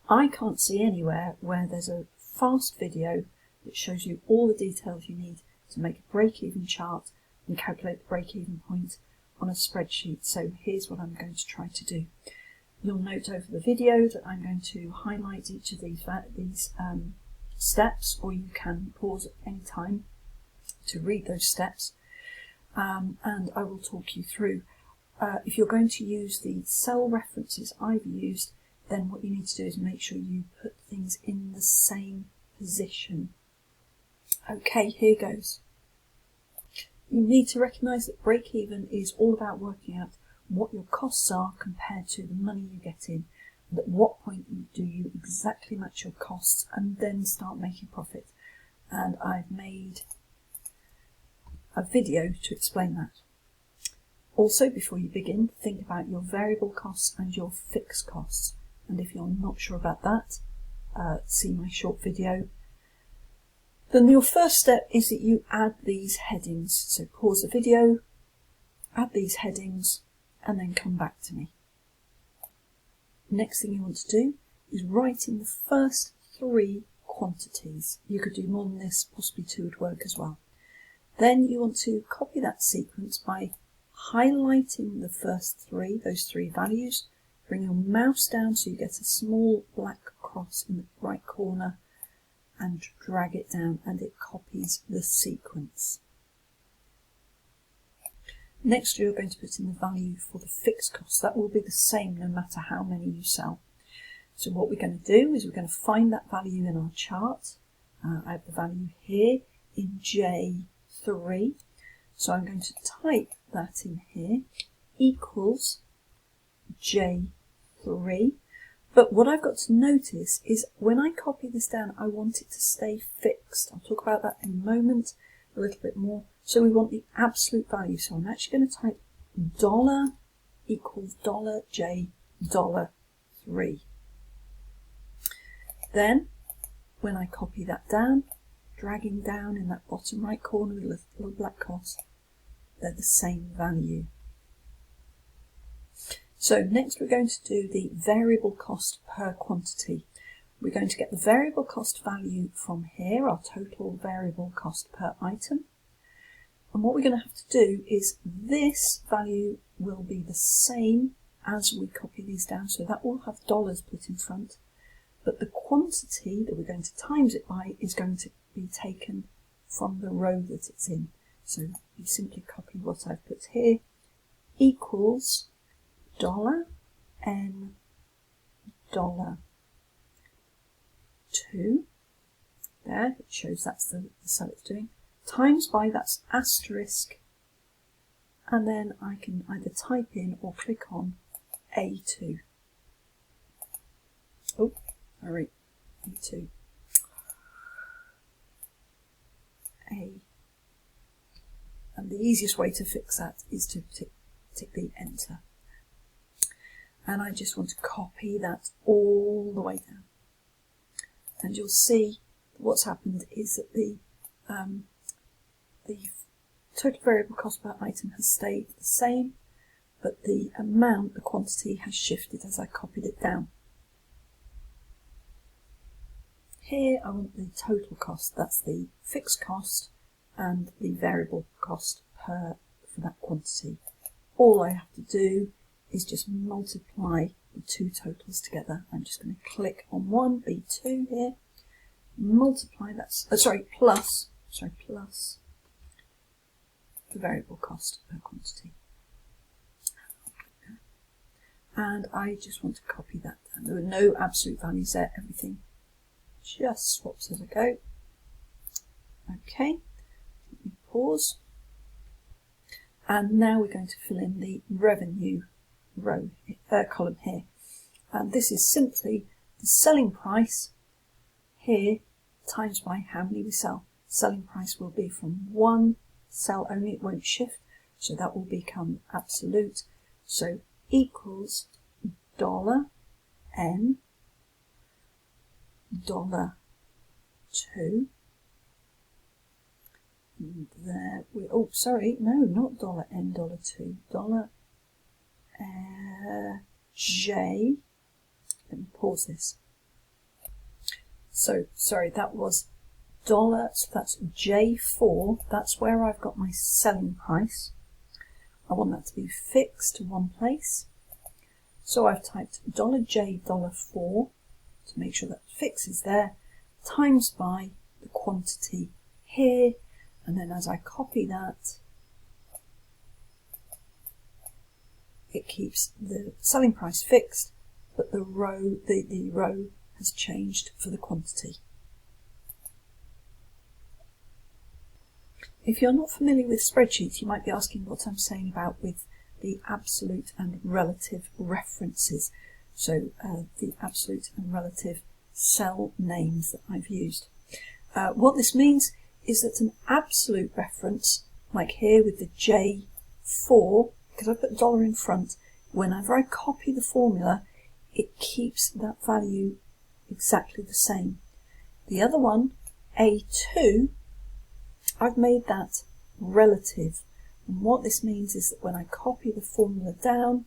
I can't see anywhere where there's a fast video that shows you all the details you need to make a break-even chart and calculate the break-even point on a spreadsheet. So here's what I'm going to try to do. You'll note over the video that I'm going to highlight each of these steps, or you can pause at any time to read those steps, and I will talk you through. If you're going to use the cell references I've used, then what you need to do is make sure you put things in the same position. Okay, here goes. You need to recognise that break-even is all about working out what your costs are compared to the money you get in, and at what point do you exactly match your costs and then start making profit. And I've made a video to explain that. Also, before you begin, think about your variable costs and your fixed costs, and if you're not sure about that, see my short video. Then your first step is that you add these headings. So pause the video, add these headings, and then come back to me. Next thing you want to do is write in the first 3 quantities. You could do more than this, possibly 2 would work as well. Then you want to copy that sequence by highlighting the first 3, those 3 values. Bring your mouse down so you get a small black cross in the right corner and drag it down, and it copies the sequence. Next, you're going to put in the value for the fixed cost. That will be the same no matter how many you sell. So what we're going to do is we're going to find that value in our chart. I have the value here in J3. So I'm going to type that in here, equals J3. But what I've got to notice is when I copy this down, I want it to stay fixed. I'll talk about that in a moment, a little bit more. So we want the absolute value. So I'm actually going to type $ equals $J $3. Then, when I copy that down, dragging down in that bottom right corner with a little black cross, they're the same value. So next we're going to do the variable cost per quantity. We're going to get the variable cost value from here, our total variable cost per item. And what we're going to have to do is this value will be the same as we copy these down, so that will have dollars put in front. But the quantity that we're going to times it by is going to be taken from the row that it's in. So you simply copy what I've put here, equals $N $2. There, it shows that's the cell it's doing. Times by, that's asterisk, and then I can either type in or click on A2. Oh, sorry, A2. A. And the easiest way to fix that is to tick the enter. And I just want to copy that all the way down. And you'll see what's happened is that the total variable cost per item has stayed the same, but the amount, the quantity, has shifted as I copied it down. Here I want the total cost, that's the fixed cost and the variable cost for that quantity. All I have to do is just multiply the 2 totals together. I'm just going to click on one, B2 here, multiply that, plus the variable cost per quantity. And I just want to copy that down. There are no absolute values there, everything just swaps as I go. Okay, let me pause. And now we're going to fill in the revenue row, column here. And this is simply the selling price here times by how many we sell. Selling price will be from one cell only, it won't shift, so that will become absolute. So equals $N $2. And there we, oh sorry, no, not $N $2, J, let me pause this, So, sorry, that was dollar, so that's J4, that's where I've got my selling price. I want that to be fixed to one place. So I've typed $J $4 to make sure that fix is there, times by the quantity here, and then as I copy that, it keeps the selling price fixed, but the row has changed for the quantity. If you're not familiar with spreadsheets, you might be asking what I'm saying about with the absolute and relative references. So the absolute and relative cell names that I've used. What this means is that an absolute reference, like here with the J4, because I put dollar in front, whenever I copy the formula, it keeps that value exactly the same. The other one, A2, I've made that relative. And what this means is that when I copy the formula down,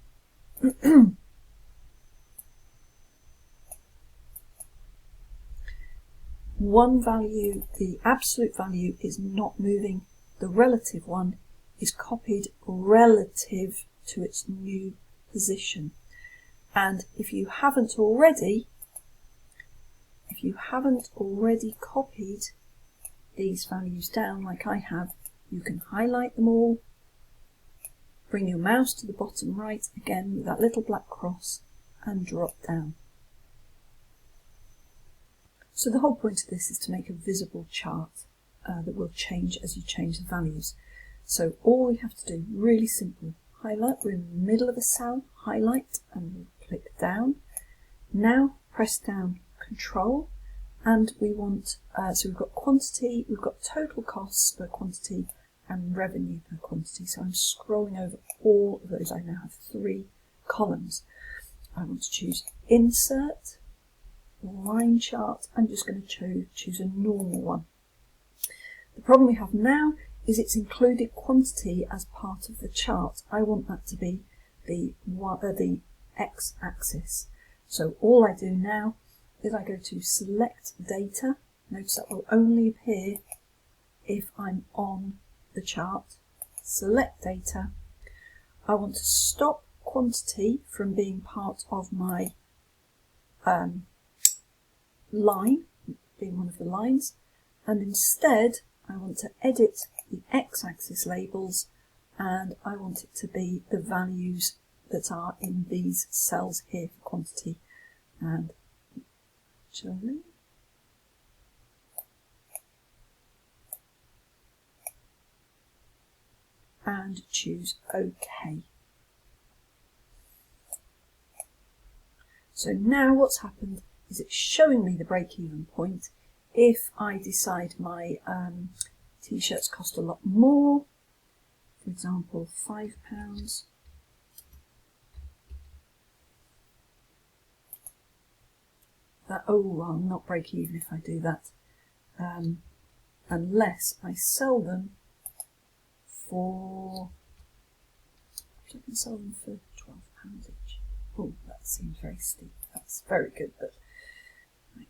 one value, the absolute value, is not moving. The relative one is copied relative to its new position. And if you haven't already copied these values down like I have, you can highlight them all, bring your mouse to the bottom right again with that little black cross and drop down. So the whole point of this is to make a visible chart that will change as you change the values. So all we have to do, really simple, highlight, we're in the middle of a cell, highlight and we'll click down. Now press down Control, and we want, so we've got quantity, we've got total costs per quantity and revenue per quantity. So I'm scrolling over all of those. I now have 3 columns. I want to choose Insert, Line Chart. I'm just going to choose a normal one. The problem we have now is it's included quantity as part of the chart. I want that to be the x-axis. So all I do now is I go to Select Data. Notice that will only appear if I'm on the chart. Select Data. I want to stop quantity from being part of my line, being one of the lines, and instead I want to edit the x-axis labels, and I want it to be the values that are in these cells here for quantity. And actually, and choose OK. So now what's happened is it's showing me the break-even point. If I decide my t-shirts cost a lot more, for example £5, that, oh, I'll not break even if I do that, unless I sell them for, I can sell them for £12 each. Oh, that seems very steep. That's very good, but £9.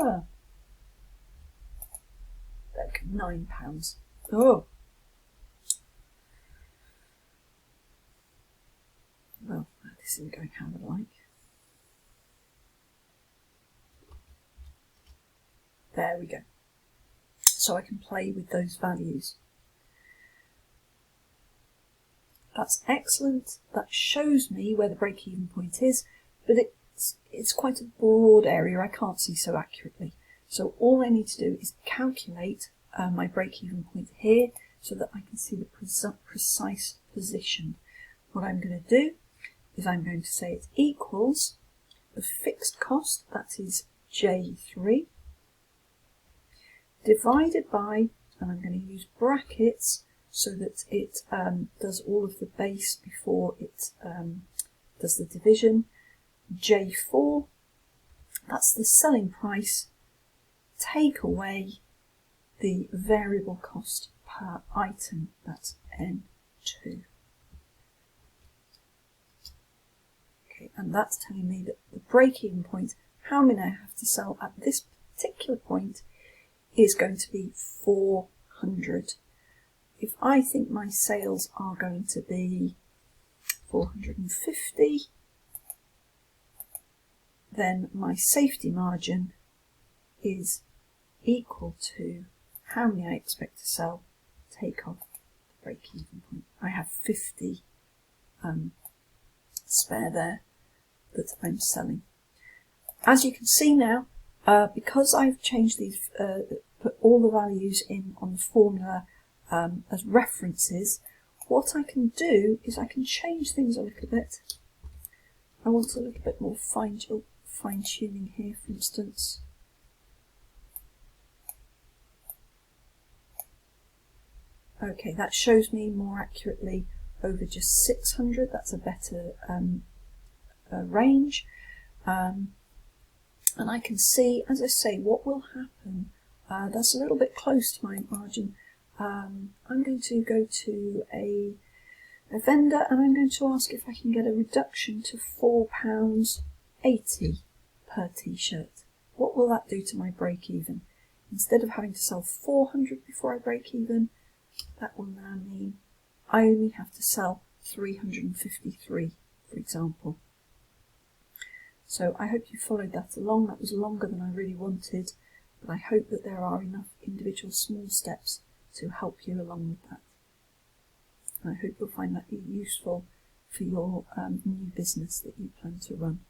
Ah, okay, £9. Oh, well, this isn't going how I like. There we go. So I can play with those values. That's excellent. That shows me where the break-even point is, but it's quite a broad area. I can't see so accurately. So all I need to do is calculate my break-even point here so that I can see the precise position. What I'm going to do is I'm going to say it equals the fixed cost, that is J3, divided by, and I'm going to use brackets so that it does all of the base before it does the division, J4, that's the selling price, take away the variable cost per item, that's N2. Okay, and that's telling me that the break-even point, how many I have to sell at this particular point, is going to be 400. If I think my sales are going to be 450, then my safety margin is equal to how many I expect to sell, take off the break-even point. I have 50 spare there that I'm selling. As you can see now, because I've changed these, put all the values in on the formula as references, what I can do is I can change things a little bit. I want a little bit more fine-tuning here, for instance. Okay, that shows me more accurately over just 600. That's a better range. And I can see, as I say, what will happen. That's a little bit close to my margin. I'm going to go to a vendor and I'm going to ask if I can get a reduction to £4.80 per t-shirt. What will that do to my break even? Instead of having to sell 400 before I break even, that will now mean I only have to sell 353, for example. So I hope you followed that along. That was longer than I really wanted, but I hope that there are enough individual small steps to help you along with that. And I hope you'll find that useful for your new business that you plan to run.